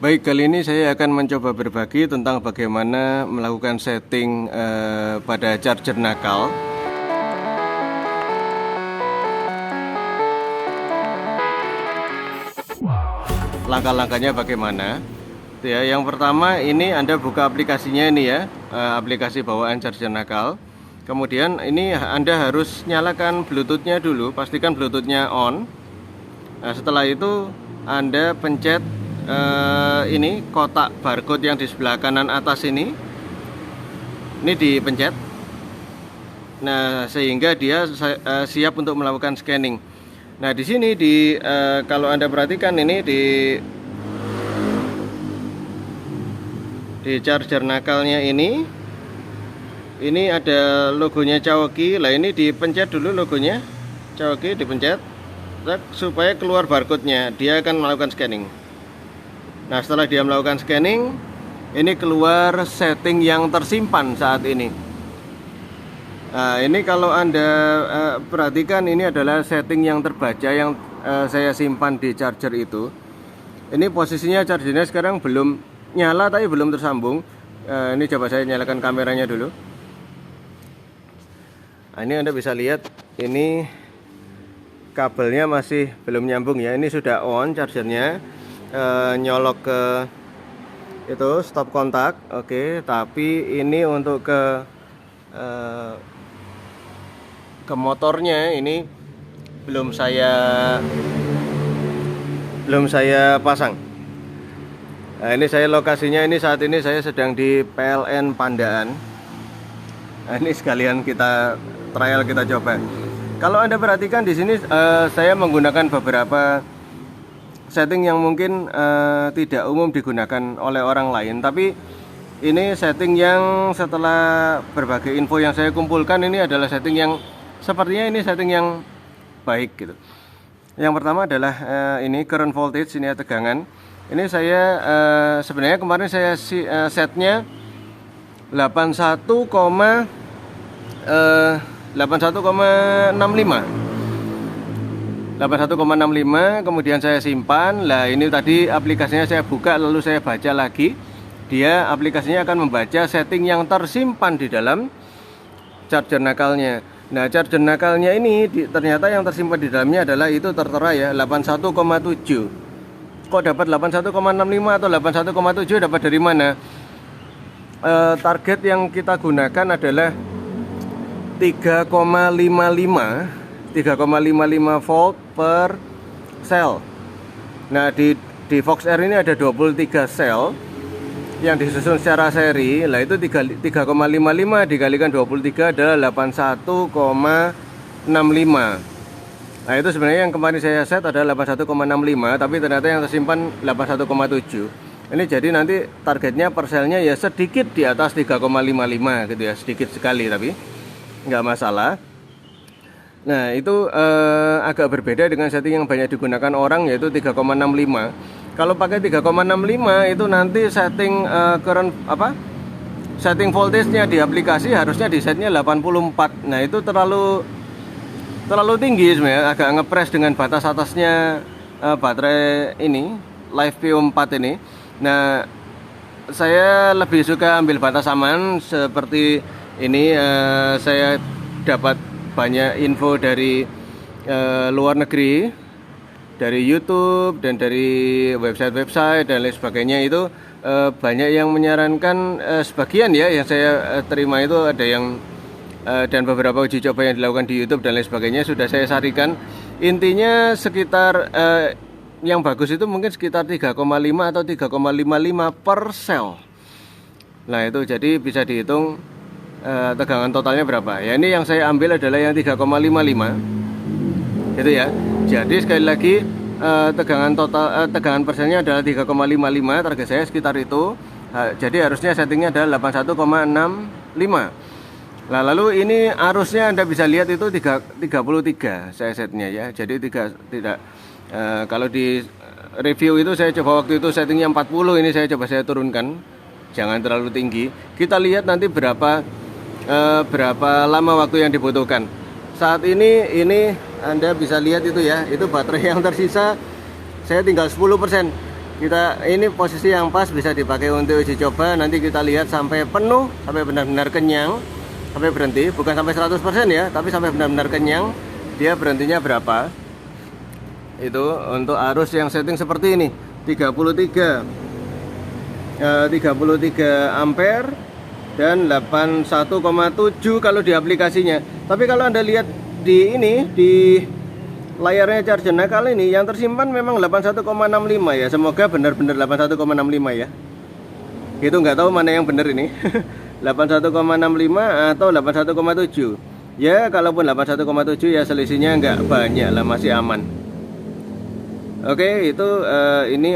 Baik, kali ini saya akan mencoba berbagi tentang bagaimana melakukan setting pada charger nakal. Langkah-langkahnya bagaimana? Ya, yang pertama ini Anda buka aplikasinya ini ya, aplikasi bawaan charger nakal. Kemudian ini Anda harus nyalakan Bluetooth-nya dulu, pastikan Bluetooth-nya on. Nah, setelah itu Anda pencet ini kotak barcode yang di sebelah kanan atas ini dipencet. Nah, sehingga dia siap untuk melakukan scanning. Nah, di sini kalau Anda perhatikan ini di charger nakalnya ini ada logonya Caoki. Lah, ini dipencet dulu logonya Caoki, dipencet supaya keluar barcode-nya. Dia akan melakukan scanning. Nah, setelah dia melakukan scanning, ini keluar setting yang tersimpan saat ini. Nah, ini kalau Anda perhatikan, ini adalah setting yang terbaca yang saya simpan di charger itu. Ini posisinya chargernya sekarang belum nyala, tapi belum tersambung. Ini coba saya nyalakan kameranya dulu. Nah, ini Anda bisa lihat, ini kabelnya masih belum nyambung ya. Ini sudah on chargernya. Nyolok ke itu stop kontak, oke. Tapi ini untuk ke motornya ini belum saya pasang. Nah, ini saya lokasinya ini saat ini saya sedang di PLN Pandaan. Nah, ini sekalian kita trial, kita coba. Kalau Anda perhatikan di sini saya menggunakan beberapa setting yang mungkin tidak umum digunakan oleh orang lain, tapi ini setting yang setelah berbagai info yang saya kumpulkan, ini adalah setting yang sepertinya ini setting yang baik gitu. Yang pertama adalah ini current voltage, ini tegangan. Ini saya sebenarnya kemarin saya setnya 81,65, kemudian saya simpan. Lah, ini tadi aplikasinya saya buka lalu saya baca lagi. Dia aplikasinya akan membaca setting yang tersimpan di dalam charger nakalnya. Nah, charger nakalnya ini ternyata yang tersimpan di dalamnya adalah itu tertera ya 81,7. Kok dapat 81,65 atau 81,7 dapat dari mana? Target yang kita gunakan adalah 3,55 volt per sel. Nah, di Voxair ini ada 23 sel yang disusun secara seri. Lah, itu 3,55 dikalikan 23 adalah 81,65. Nah, itu sebenarnya yang kemarin saya set adalah 81,65, tapi ternyata yang tersimpan 81,7. Ini jadi nanti targetnya per selnya ya sedikit di atas 3,55 gitu ya, sedikit sekali tapi nggak masalah. Nah, itu agak berbeda dengan setting yang banyak digunakan orang, yaitu 3,65. Kalau pakai 3,65 itu nanti setting setting voltage-nya di aplikasi harusnya di setnya 84. Nah, itu terlalu tinggi sebenarnya, agak ngepres dengan batas atasnya baterai ini LiFePO 4 ini. Nah, saya lebih suka ambil batas aman seperti ini. Saya dapat banyak info dari luar negeri, dari YouTube dan dari website dan lain sebagainya. Itu banyak yang menyarankan, sebagian ya yang saya terima itu ada yang dan beberapa uji coba yang dilakukan di YouTube dan lain sebagainya sudah saya sarikan. Intinya sekitar yang bagus itu mungkin sekitar 3,5 atau 3,55 per sel. Nah, itu jadi bisa dihitung tegangan totalnya berapa. Ya, ini yang saya ambil adalah yang 3,55 itu ya. Jadi sekali lagi tegangan persennya adalah 3,55, target saya sekitar itu. Jadi harusnya settingnya adalah 81,65. Nah, lalu ini arusnya Anda bisa lihat itu 33 saya setnya ya. Jadi kalau di review itu saya coba waktu itu settingnya 40, ini saya coba saya turunkan, jangan terlalu tinggi. Kita lihat nanti berapa lama waktu yang dibutuhkan. Saat ini Anda bisa lihat itu ya, itu baterai yang tersisa saya tinggal 10%. ini posisi yang pas, bisa dipakai untuk uji coba. Nanti kita lihat sampai penuh, sampai benar-benar kenyang, sampai berhenti, bukan sampai 100% ya, tapi sampai benar-benar kenyang, dia berhentinya berapa. Itu untuk arus yang setting seperti ini, 33 ampere dan 81,7 kalau di aplikasinya. Tapi kalau Anda lihat di ini, di layarnya charger nakal ini, yang tersimpan memang 81,65 ya. Semoga benar-benar 81,65 ya. Itu nggak tahu mana yang benar ini. 81,65 atau 81,7. Ya, kalaupun 81,7 ya selisihnya nggak banyak lah, masih aman. Oke, itu ini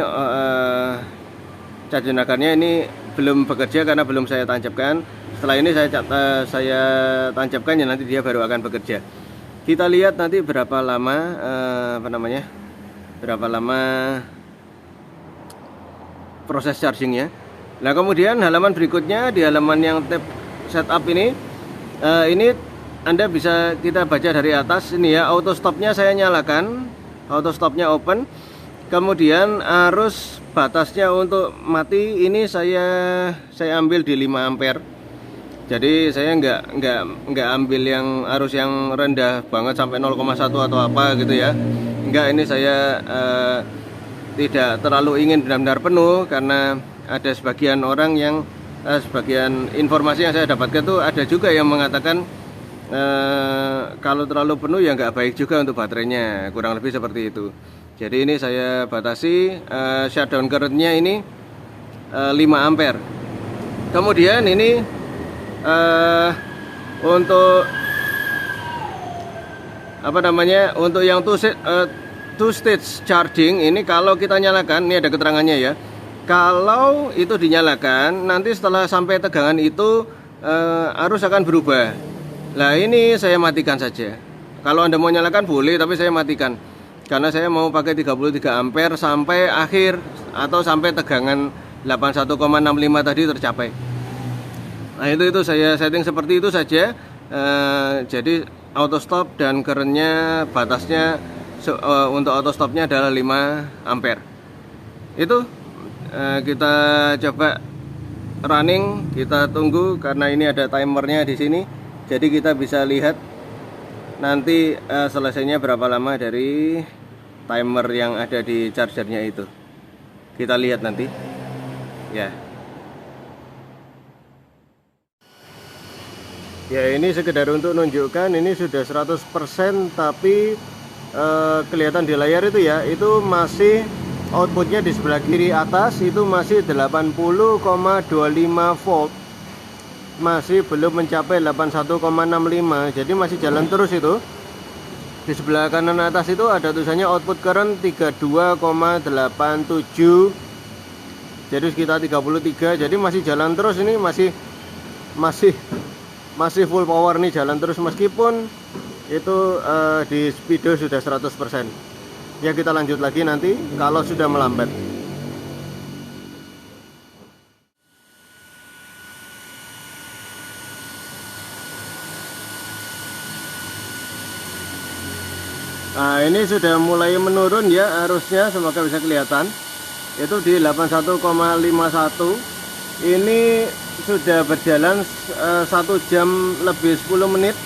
charger nakarnya ini belum bekerja karena belum saya tancapkan. Setelah ini saya tancapkan ya, nanti dia baru akan bekerja. Kita lihat nanti berapa lama berapa lama proses chargingnya. Nah, kemudian halaman berikutnya, di halaman yang tab setup ini Anda bisa kita baca dari atas ini ya. Auto stopnya saya nyalakan, auto stopnya open. Kemudian arus batasnya untuk mati ini saya ambil di 5 ampere. Jadi saya nggak ambil yang arus yang rendah banget sampai 0,1 atau apa gitu ya. Enggak, ini saya tidak terlalu ingin benar-benar penuh, karena ada sebagian orang yang sebagian informasi yang saya dapatkan tuh ada juga yang mengatakan kalau terlalu penuh ya nggak baik juga untuk baterainya, kurang lebih seperti itu. Jadi ini saya batasi shutdown currentnya ini 5 ampere. Kemudian ini untuk untuk yang two stage charging ini, kalau kita nyalakan, ini ada keterangannya ya. Kalau itu dinyalakan, nanti setelah sampai tegangan itu arus akan berubah. Nah, ini saya matikan saja. Kalau Anda mau nyalakan boleh, tapi saya matikan karena saya mau pakai 33 ampere sampai akhir atau sampai tegangan 81,65 tadi tercapai. Nah, itu saya setting seperti itu saja. Jadi auto stop dan currentnya batasnya untuk auto stopnya adalah 5 ampere. Itu kita coba running, kita tunggu karena ini ada timernya di sini. Jadi kita bisa lihat nanti selesainya berapa lama dari timer yang ada di chargernya itu. Kita lihat nanti ya. Ya, ini sekedar untuk menunjukkan ini sudah 100%, tapi kelihatan di layar itu ya, itu masih outputnya di sebelah kiri atas itu masih 80,25 volt, masih belum mencapai 81,65. Jadi masih jalan terus itu. Di sebelah kanan atas itu ada tulisannya output current 32,87, jadi sekitar 33. Jadi masih jalan terus, ini masih full power nih, jalan terus meskipun itu di speedo sudah 100%. Ya, kita lanjut lagi nanti kalau sudah melambat. Nah, ini sudah mulai menurun ya arusnya, semoga bisa kelihatan. Itu di 81,51. Ini sudah berjalan 1 jam lebih 10 menit.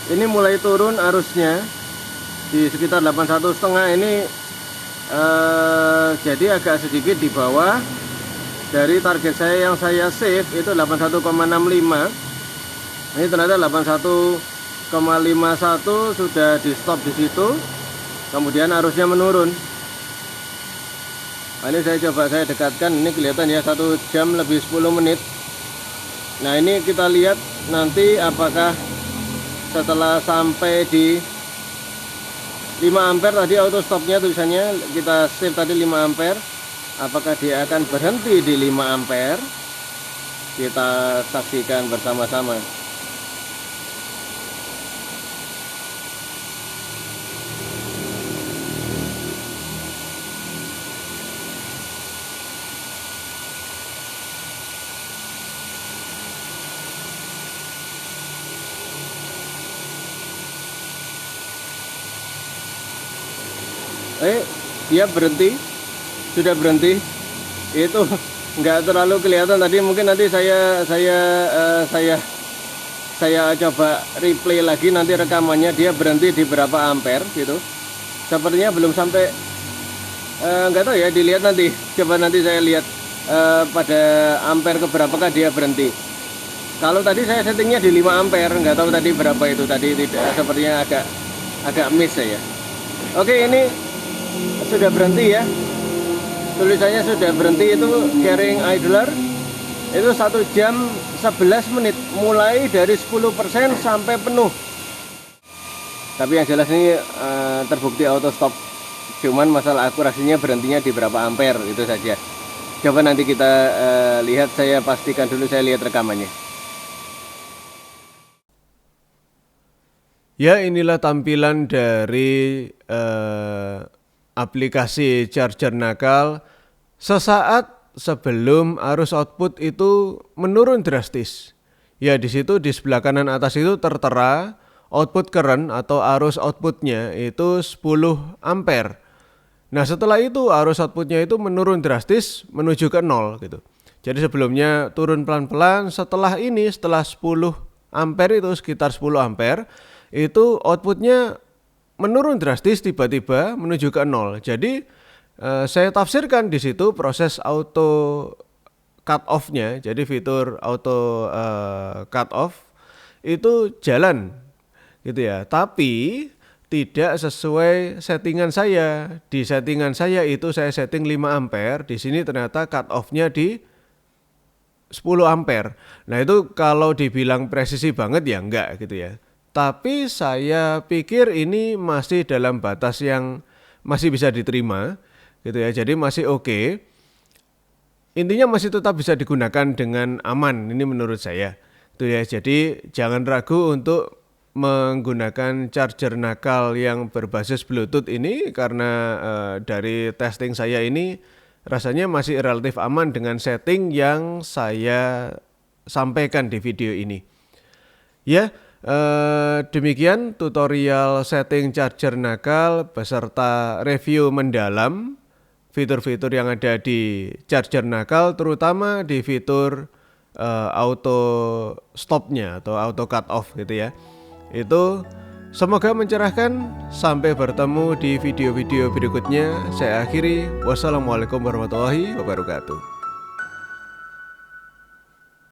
Ini mulai turun arusnya di sekitar 81,5 ini, jadi agak sedikit di bawah dari target saya yang saya save itu 81,65. Ini ternyata 81,51 sudah di stop di situ. Kemudian arusnya menurun. Nah, ini saya coba saya dekatkan, ini kelihatan ya 1 jam lebih 10 menit. Nah, ini kita lihat nanti apakah setelah sampai di 5 ampere tadi auto stopnya tulisannya kita save tadi 5 ampere, apakah dia akan berhenti di 5 ampere? Kita saksikan bersama-sama. Dia berhenti sudah berhenti. Itu nggak terlalu kelihatan tadi, mungkin nanti saya coba replay lagi nanti rekamannya, dia berhenti di berapa ampere gitu. Sepertinya belum sampai, nggak tahu ya, dilihat nanti. Coba nanti saya lihat pada ampere keberapakah dia berhenti. Kalau tadi saya settingnya di 5 ampere, nggak tahu tadi berapa itu tadi, tidak, sepertinya agak miss saya. Oke, ini sudah berhenti ya. Tulisannya sudah berhenti, itu carrying idler. Itu 1 jam 11 menit, mulai dari 10% sampai penuh. Tapi yang jelas ini terbukti auto stop. Cuman masalah akurasinya berhentinya di berapa ampere, itu saja. Coba nanti kita lihat, saya pastikan dulu, saya lihat rekamannya. Ya, inilah tampilan dari aplikasi charger nakal sesaat sebelum arus output itu menurun drastis. Ya, di situ di sebelah kanan atas itu tertera output current atau arus outputnya itu 10 ampere. Nah, setelah itu arus outputnya itu menurun drastis menuju ke 0 gitu. Jadi sebelumnya turun pelan-pelan, setelah 10 ampere itu sekitar 10 ampere itu outputnya menurun drastis tiba-tiba menuju ke 0. Jadi saya tafsirkan di situ proses auto cut off-nya. Jadi fitur auto cut off itu jalan gitu ya. Tapi tidak sesuai settingan saya. Di settingan saya itu saya setting 5 ampere, di sini ternyata cut off-nya di 10 ampere. Nah, itu kalau dibilang presisi banget ya enggak gitu ya. Tapi saya pikir ini masih dalam batas yang masih bisa diterima gitu ya. Jadi masih oke. Intinya masih tetap bisa digunakan dengan aman, ini menurut saya. Itu ya. Jadi jangan ragu untuk menggunakan charger nakal yang berbasis Bluetooth ini, karena dari testing saya ini rasanya masih relatif aman dengan setting yang saya sampaikan di video ini. Ya, demikian tutorial setting charger nakal beserta review mendalam fitur-fitur yang ada di charger nakal, terutama di fitur auto stopnya atau auto cut off gitu ya. Itu semoga mencerahkan. Sampai bertemu di video-video berikutnya. Saya akhiri. Wassalamualaikum warahmatullahi wabarakatuh.